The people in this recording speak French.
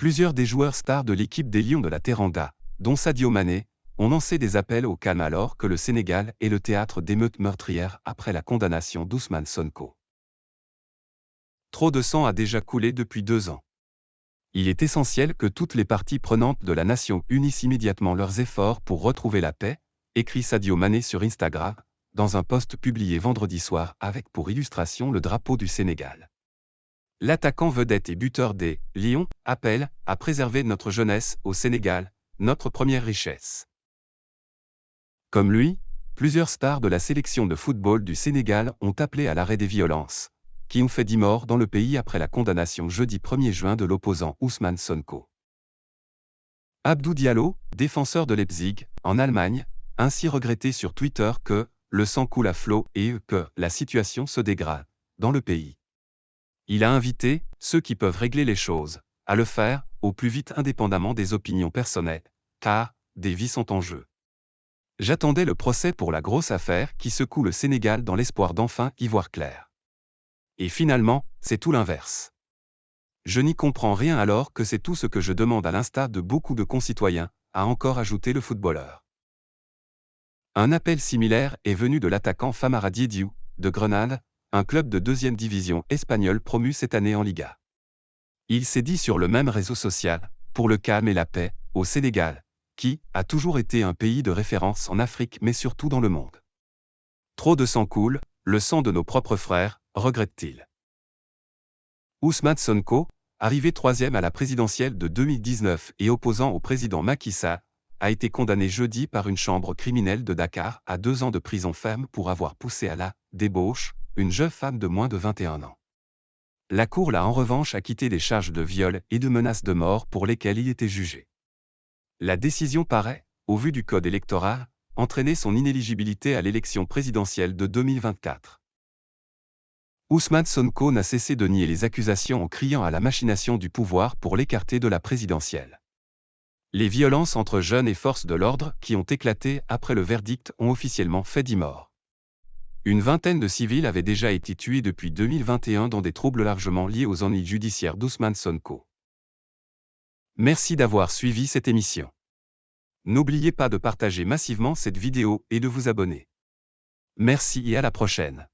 Plusieurs des joueurs stars de l'équipe des Lions de la Teranga, dont Sadio Mané, ont lancé des appels au calme alors que le Sénégal est le théâtre d'émeutes meurtrières après la condamnation d'Ousmane Sonko. Trop de sang a déjà coulé depuis 2 ans. Il est essentiel que toutes les parties prenantes de la nation unissent immédiatement leurs efforts pour retrouver la paix, écrit Sadio Mané sur Instagram, dans un post publié vendredi soir avec pour illustration le drapeau du Sénégal. L'attaquant vedette et buteur des Lions appelle à préserver notre jeunesse au Sénégal, notre première richesse. Comme lui, plusieurs stars de la sélection de football du Sénégal ont appelé à l'arrêt des violences, qui ont fait 10 morts dans le pays après la condamnation jeudi 1er juin de l'opposant Ousmane Sonko. Abdou Diallo, défenseur de Leipzig, en Allemagne, a ainsi regretté sur Twitter que le sang coule à flot et que la situation se dégrade dans le pays. Il a invité ceux qui peuvent régler les choses à le faire au plus vite indépendamment des opinions personnelles, car des vies sont en jeu. J'attendais le procès pour la grosse affaire qui secoue le Sénégal dans l'espoir d'enfin y voir clair. Et finalement, c'est tout l'inverse. Je n'y comprends rien alors que c'est tout ce que je demande à l'instar de beaucoup de concitoyens, a encore ajouté le footballeur. Un appel similaire est venu de l'attaquant Famara Diédhiou, de Grenade, un club de 2e division espagnol promu cette année en Liga. Il s'est dit sur le même réseau social, pour le calme et la paix, au Sénégal, qui a toujours été un pays de référence en Afrique mais surtout dans le monde. Trop de sang coule, le sang de nos propres frères, regrette-t-il. Ousmane Sonko, arrivé 3e à la présidentielle de 2019 et opposant au président Macky Sall, a été condamné jeudi par une chambre criminelle de Dakar à 2 ans de prison ferme pour avoir poussé à la débauche une jeune femme de moins de 21 ans. La Cour l'a en revanche acquitté des charges de viol et de menaces de mort pour lesquelles il était jugé. La décision paraît, au vu du code électoral, entraîner son inéligibilité à l'élection présidentielle de 2024. Ousmane Sonko n'a cessé de nier les accusations en criant à la machination du pouvoir pour l'écarter de la présidentielle. Les violences entre jeunes et forces de l'ordre qui ont éclaté après le verdict ont officiellement fait 10 morts. Une vingtaine de civils avaient déjà été tués depuis 2021 dans des troubles largement liés aux ennuis judiciaires d'Ousmane Sonko. Merci d'avoir suivi cette émission. N'oubliez pas de partager massivement cette vidéo et de vous abonner. Merci et à la prochaine.